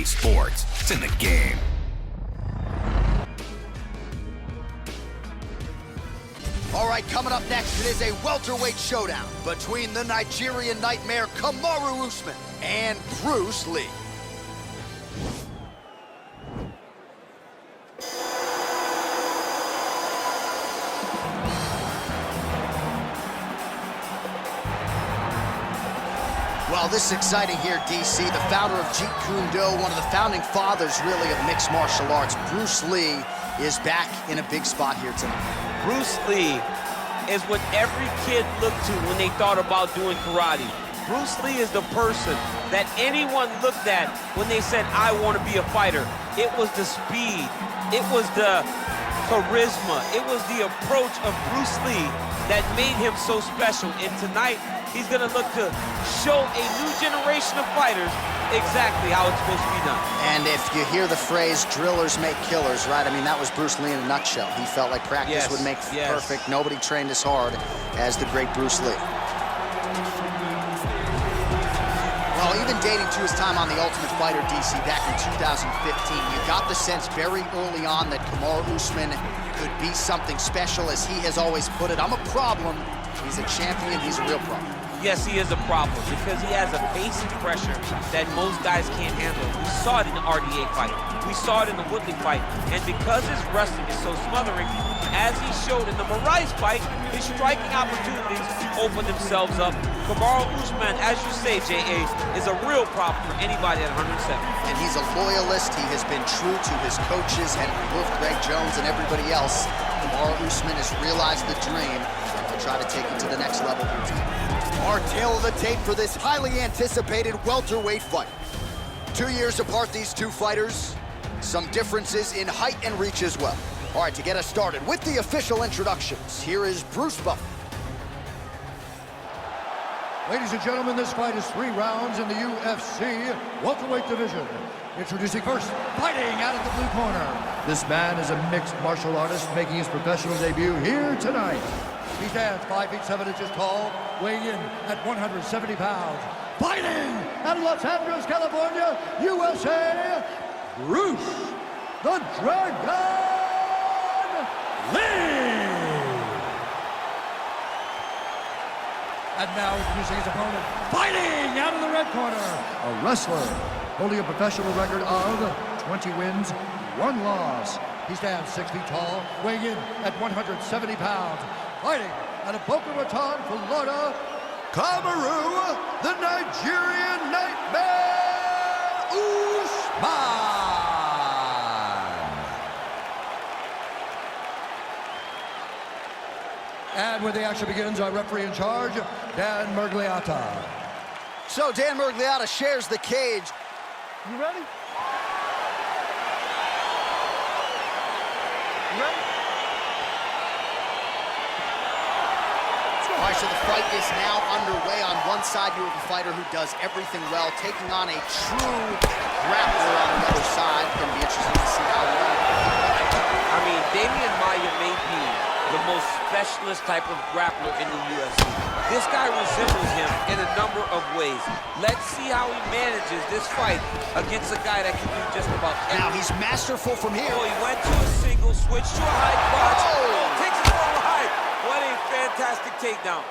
EA Sports. It's in the game. All right, coming up next, it is a welterweight showdown between the Nigerian nightmare Kamaru Usman and Bruce Lee. Well, this is exciting here, DC. The founder of Jeet Kune Do, one of the founding fathers, really, of mixed martial arts, Bruce Lee, is back in a big spot here tonight. Bruce Lee is what every kid looked to when they thought about doing karate. Bruce Lee is the person that anyone looked at when they said, I want to be a fighter. It was the speed, it was the charisma, it was the approach of Bruce Lee that made him so special. And tonight, he's going to look to show a new generation of fighters exactly how it's supposed to be done. And if you hear the phrase, drillers make killers, right? I mean, that was Bruce Lee in a nutshell. He felt like practice would make perfect. Nobody trained as hard as the great Bruce Lee. Well, even dating to his time on The Ultimate Fighter, DC, back in 2015, you got the sense very early on that Kamaru Usman could be something special, as he has always put it. I'm a problem. He's a champion. He's a real problem. Yes, he is a problem because he has a pace and pressure that most guys can't handle. We saw it in the RDA fight. We saw it in the Woodley fight. And because his wrestling is so smothering, as he showed in the Moraes fight, his striking opportunities open themselves up. Kamaru Usman, as you say, J.A., is a real problem for anybody at 107. And he's a loyalist. He has been true to his coaches, Henry Wolf, Greg Jones, and everybody else. Kamaru Usman has realized the dream and will try to take it to the next level here tonight. Our tale of the tape for this highly anticipated welterweight fight. 2 years apart, these two fighters. Some differences in height and reach as well. All right, to get us started with the official introductions, here is Bruce Buffer. Ladies and gentlemen, this fight is 3 rounds in the UFC welterweight division. Introducing first, fighting out of the blue corner. This man is a mixed martial artist making his professional debut here tonight. He stands 5 feet 7 inches tall, weighing in at 170 pounds. Fighting out of Los Angeles, California, USA, Bruce the Dragon Lee! And now introducing his opponent, fighting out of the red corner, a wrestler holding a professional record of 20 wins, 1 loss. He stands 6 feet tall, weighing in at 170 pounds. Fighting out of Boca Raton, Florida, Kamaru, the Nigerian Nightmare Usman. And when the action begins, our referee in charge, Dan Mergliata. So Dan Mergliata shares the cage. You ready? You ready? All right, so the fight is now underway. On one side, you have a fighter who does everything well, taking on a true grappler on the other side. It's going to be interesting to see how well. I mean, Damian Maia may be the most specialist type of grappler in the UFC. This guy resembles him in a number of ways. Let's see how he manages this fight against a guy that can do just about anything. Now, he's masterful from here. Oh, he went to a single, switched to a high crotch. Oh, takes it all right. What a fantastic takedown.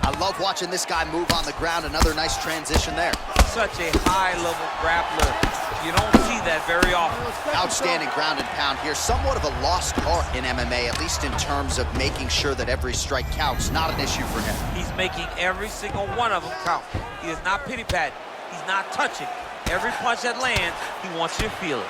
I love watching this guy move on the ground. Another nice transition there. Such a high-level grappler. You don't see that very often. Outstanding ground and pound here. Somewhat of a lost art in MMA, at least in terms of making sure that every strike counts. Not an issue for him. He's making every single one of them count. He is not pity-patting. He's not touching. Every punch that lands, he wants you to feel it.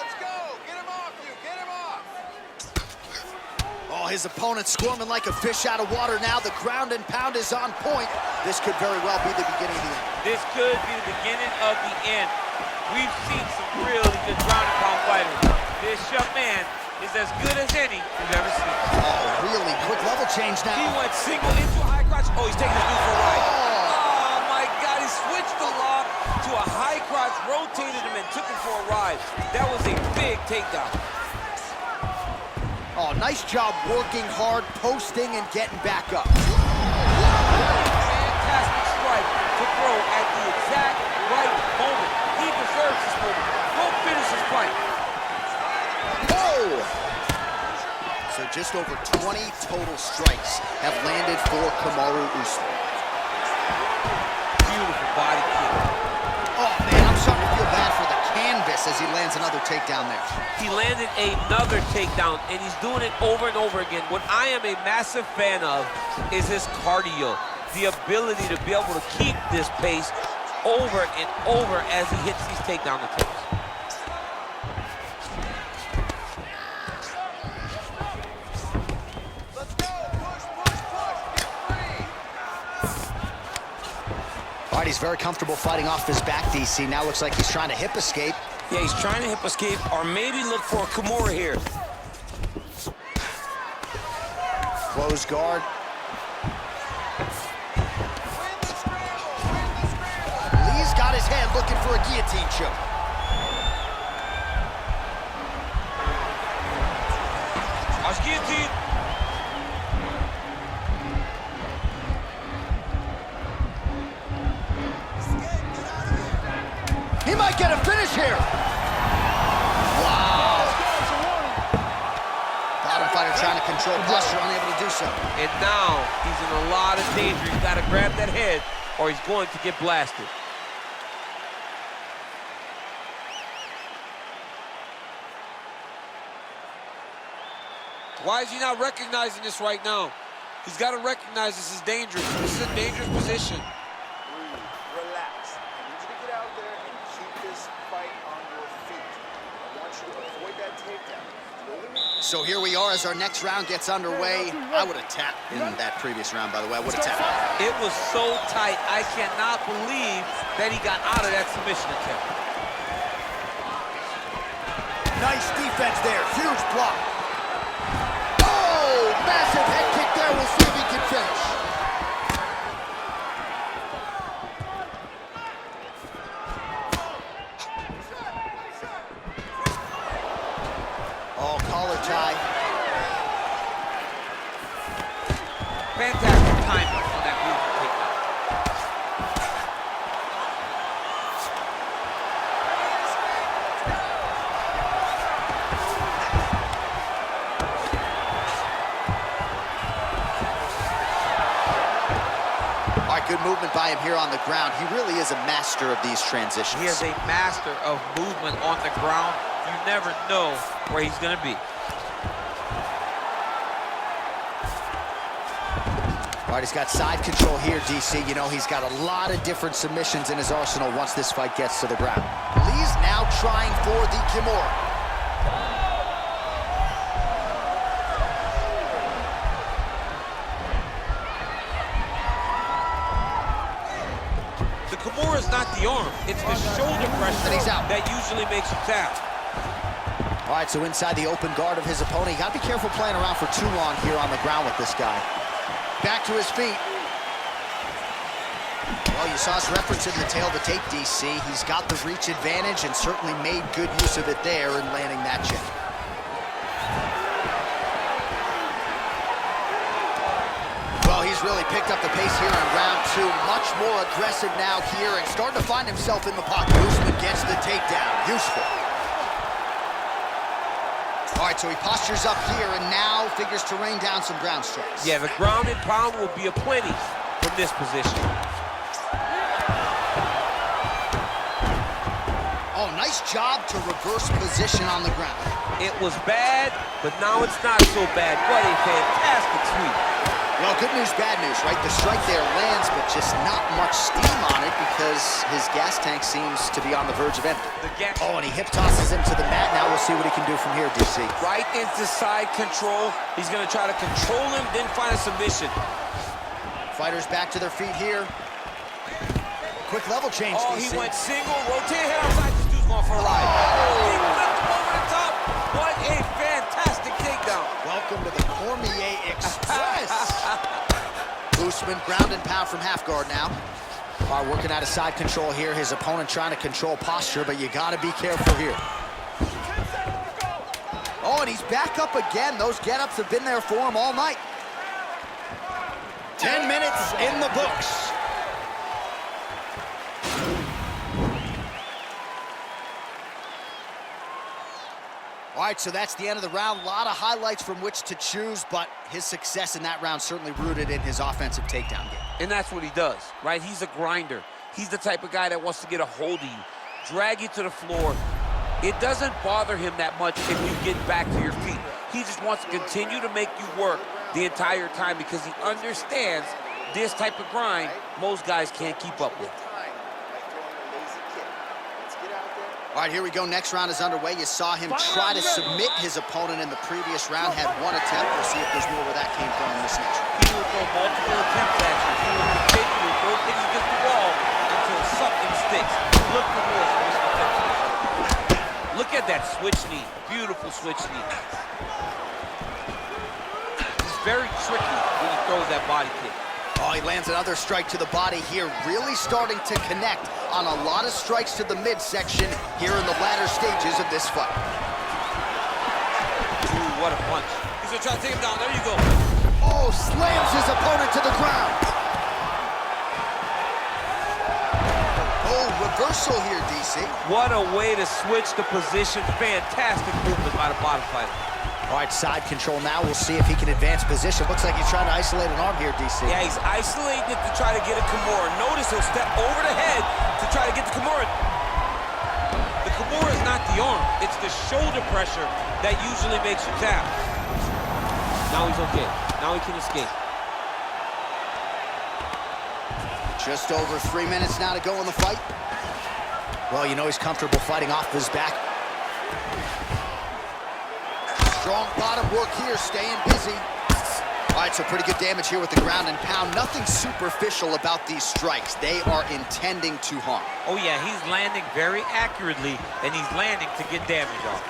Let's go. Get him off you. Get him off. Oh, his opponent squirming like a fish out of water now. The ground and pound is on point. This could very well be the beginning of the end. This could be the beginning of the end. We've seen some really good ground and pound fighters. This young man is as good as any we've ever seen. Oh, really quick level change now. He went single into a high crotch. Oh, he's taking his dude for a ride. Oh, my God. He switched the lock to a high crotch, rotated him, and took him for a ride. That was a big takedown. Oh, nice job working hard, posting, and getting back up. Fantastic strike to throw just over 20 total strikes have landed for Kamaru Usman. Beautiful body kick. Oh, man, I'm starting to feel bad for the canvas as he lands another takedown there. He landed another takedown, and he's doing it over and over again. What I am a massive fan of is his cardio, the ability to be able to keep this pace over and over as he hits these takedown attempts. All right, he's very comfortable fighting off his back, DC. Now looks like he's trying to hip escape. Yeah, he's trying to hip escape or maybe look for a Kimura here. Close guard. Lee's got his head looking for a guillotine choke. Watch guillotine. He might get a finish here. Wow. Bottom fighter trying to control posture, unable to do so. And now he's in a lot of danger. He's got to grab that head or he's going to get blasted. Why is he not recognizing this right now? He's got to recognize this is dangerous. This is a dangerous position. Breathe, relax. I need you to get out there and keep this fight on your feet. I want you to avoid that takedown. So here we are as our next round gets underway. I would have tapped in that previous round, by the way. I would have tapped. It was so tight. I cannot believe that he got out of that submission attempt. Nice defense there. Huge block. Oh, massive head kick there. We'll see if he can finish. Oh, collar tie. Fantastic timing on that beautiful takedown. All right, good movement by him here on the ground. He really is a master of these transitions. He is a master of movement on the ground. You never know where he's going to be. All right, he's got side control here, DC. You know, he's got a lot of different submissions in his arsenal once this fight gets to the ground. Lee's now trying for the Kimura. The Kimura is not the arm. It's the shoulder pressure And he's out. that usually makes you tap. All right, so inside the open guard of his opponent. You got to be careful playing around for too long here on the ground with this guy. Back to his feet. Well, you saw us referencing the tail of the tape, DC. He's got the reach advantage and certainly made good use of it there in landing that jab. Well, he's really picked up the pace here in round two. Much more aggressive now here and starting to find himself in the pocket. Usman gets the takedown. Useful. All right, so he postures up here and now figures to rain down some ground strikes. Yeah, the ground and pound will be aplenty from this position. Oh, nice job to reverse position on the ground. It was bad, but now it's not so bad. What a fantastic sweep. Well, good news, bad news, right? The strike there lands, but just not much steam on it because his gas tank seems to be on the verge of empty. Oh, and he hip tosses him to the mat. Now we'll see what he can do from here, DC. Right into side control. He's going to try to control him, then find a submission. Fighters back to their feet here. Quick level change, Oh, DC. he went single, rotate head outside. This dude's going for a ride. He flipped him over the top. What a fantastic takedown. Welcome to the Cormier Express. Usman ground and pound from half guard now. All right, working out of side control here. His opponent trying to control posture, but you got to be careful here. Oh, and he's back up again. Those get-ups have been there for him all night. 10 minutes in the books. All right, so that's the end of the round. A lot of highlights from which to choose, but his success in that round certainly rooted in his offensive takedown game. And that's what he does, right? He's a grinder. He's the type of guy that wants to get a hold of you, drag you to the floor. It doesn't bother him that much if you get back to your feet. He just wants to continue to make you work the entire time because he understands this type of grind most guys can't keep up with. All right, here we go. Next round is underway. You saw him try to submit his opponent in the previous round. Had one attempt. We'll see if there's more where that came from in this next round. He will throw multiple attempts at you. He will continue to throw things against the wall until something sticks. Look for this. Look at that switch knee. Beautiful switch knee. It's very tricky when he throws that body kick. Oh, he lands another strike to the body here, really starting to connect on a lot of strikes to the midsection here in the latter stages of this fight. Ooh, what a punch. He's gonna try to take him down. There you go. Oh, slams his opponent to the ground. Oh, reversal here, DC. What a way to switch the position. Fantastic movement by the bottom fighter. All right, side control now. We'll see if he can advance position. Looks like he's trying to isolate an arm here, DC. Yeah, he's isolating it to try to get a Kimura. Notice he'll step over the head to try to get the Kimura. The Kimura is not the arm. It's the shoulder pressure that usually makes you tap. Now he's okay. Now he can escape. Just over 3 minutes now to go in the fight. Well, you know he's comfortable fighting off his back. Strong bottom work here, staying busy. All right, so pretty good damage here with the ground and pound. Nothing superficial about these strikes. They are intending to harm. Oh, yeah, he's landing very accurately, and he's landing to get damage off.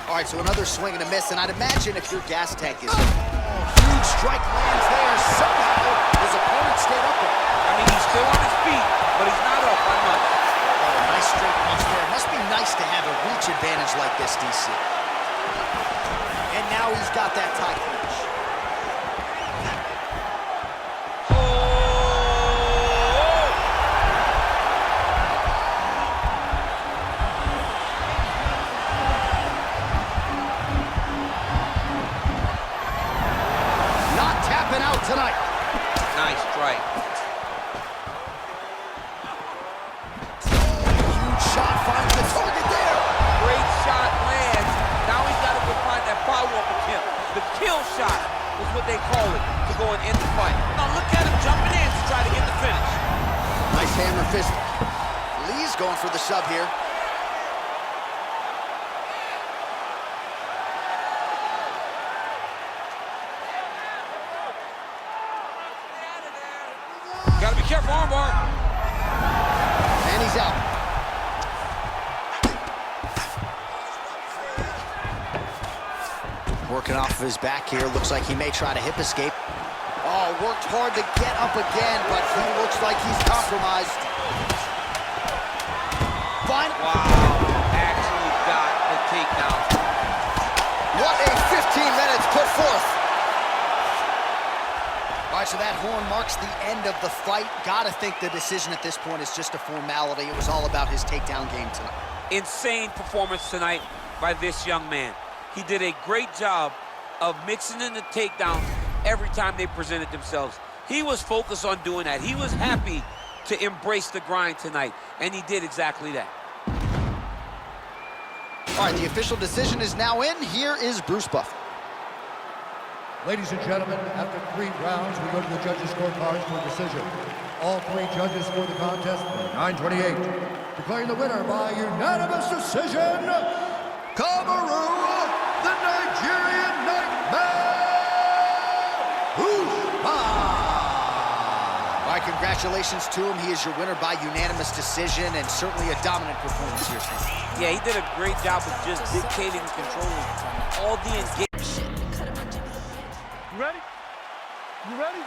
All right, so another swing and a miss, and I'd imagine if your gas tank is huge strike lands there, somehow his opponent stayed up there. I mean, he's still on his feet, but he's not up by much. Oh, nice straight punch there. It must be nice to have a reach advantage like this, DC. And now he's got that tie finish. Not tapping out tonight. Nice strike. Huge shot finds the target there. Great shot lands. Now he's got to go find that follow-up attempt. The kill shot is what they call it to go and end the fight. Now look at him jumping in to try to get the finish. Nice hammer fist. Lee's going for the sub here. Gotta be careful, armbar. And he's out. Working off of his back here. Looks like he may try to hip escape. Oh, worked hard to get up again, but he looks like he's compromised. Fine. Wow, actually got the takedown. What a 15 minutes put forth. All right, so that horn marks the end of the fight. Gotta think the decision at this point is just a formality. It was all about his takedown game tonight. Insane performance tonight by this young man. He did a great job of mixing in the takedowns every time they presented themselves. He was focused on doing that. He was happy to embrace the grind tonight, and he did exactly that. All right, the official decision is now in. Here is Bruce Buffer. Ladies and gentlemen, after 3 rounds, we go to the judges' scorecards for a decision. All 3 judges scored the contest 9-28. Declaring the winner by unanimous decision, Kamaru, the Nigerian Nightmare, Usman. All right, congratulations to him. He is your winner by unanimous decision, and certainly a dominant performance here tonight. Yeah, he did a great job of just dictating and controlling all the engagement. You ready? You ready?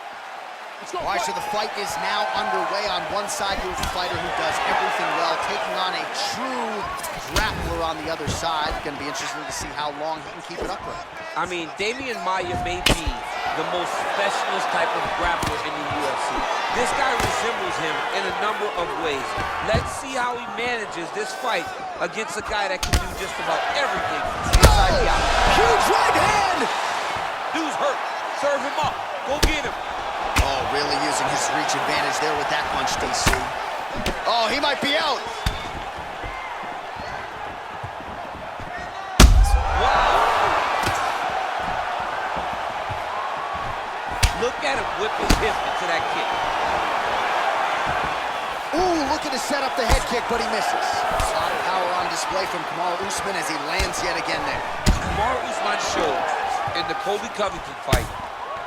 Let's go. All right, so the fight is now underway. On one side, you have a fighter who does everything well, taking on a true grappler on the other side. Going to be interesting to see how long he can keep it upright. I mean, Damian Maia may be the most specialist type of grappler in the UFC. This guy resembles him in a number of ways. Let's see how he manages this fight against a guy that can do just about everything inside the out. Huge right hand! Dude's hurt. Serve him up. Go get him. Oh, really using his reach advantage there with that punch, DC. Oh, he might be out. Wow. Look at him whip his hip into that kick. Ooh, looking to set up the head kick, but he misses. A lot of power on display from Kamaru Usman as he lands yet again there. Kamaru Usman showed in the Colby Covington fight,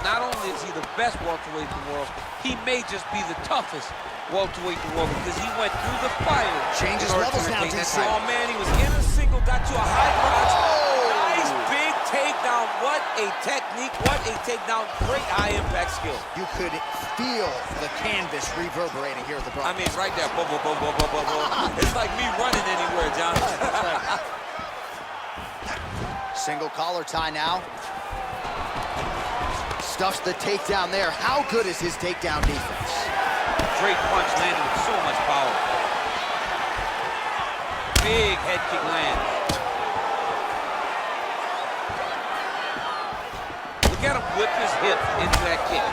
not only is he the best welterweight in the world, he may just be the toughest welterweight in the world because he went through the fire. Changes levels now, DC. Oh man, he was in a single, got to a high crotch. Oh! Nice big takedown. What a technique, what a takedown. Great high impact skill. You could feel the canvas reverberating here at the Bronx. I mean, right there. Boom, boom, boom, boom, boom, boom, boom. It's like me running anywhere, John. Single collar tie now. Stuffs the takedown there. How good is his takedown defense? Great punch landed with so much power. Big head kick lands. Look at him whip his hip into that kick.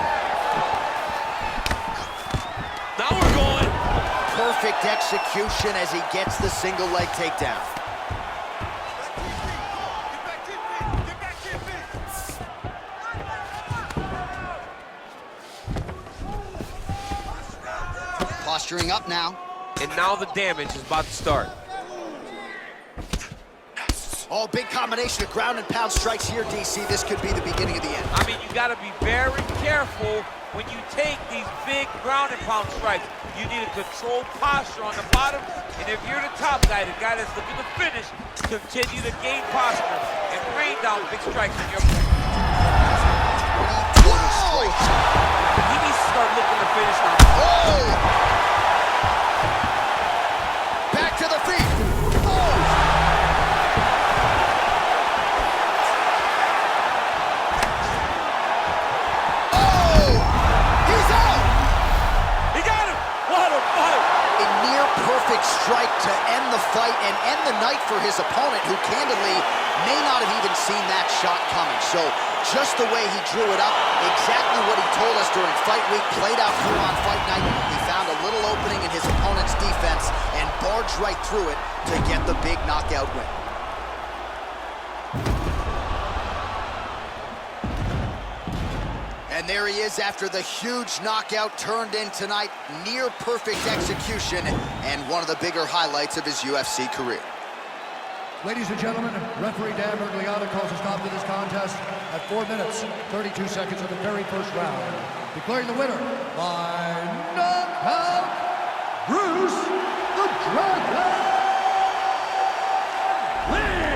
Now we're going. Perfect execution as he gets the single leg takedown. Posturing up now. And now the damage is about to start. Oh, big combination of ground and pound strikes here, DC. This could be the beginning of the end. I mean, you got to be very careful when you take these big ground and pound strikes. You need a controlled posture on the bottom. And if you're the top guy, the guy that's looking to finish, continue to gain posture and rain down big strikes on your opponent. He needs to start looking to finish now. Oh! Back to the feet. Perfect strike to end the fight and end the night for his opponent, who candidly may not have even seen that shot coming. So just the way he drew it up, exactly what he told us during fight week, played out through on fight night. He found a little opening in his opponent's defense and barged right through it to get the big knockout win. And there he is after the huge knockout turned in tonight. Near perfect execution and one of the bigger highlights of his UFC career. Ladies and gentlemen, referee Dan Bergliata calls a stop to this contest at 4 minutes, 32 seconds of the very first round. Declaring the winner by knockout, Bruce the Dragon Lee!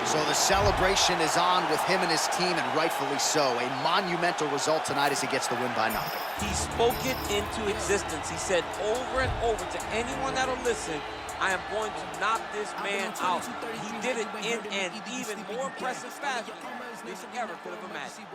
So the celebration is on with him and his team, and rightfully so. A monumental result tonight as he gets the win by knockout. He spoke it into existence. He said over and over to anyone that'll listen, I am going to knock this man out. He did it in an even more impressive fashion than you ever could have imagined.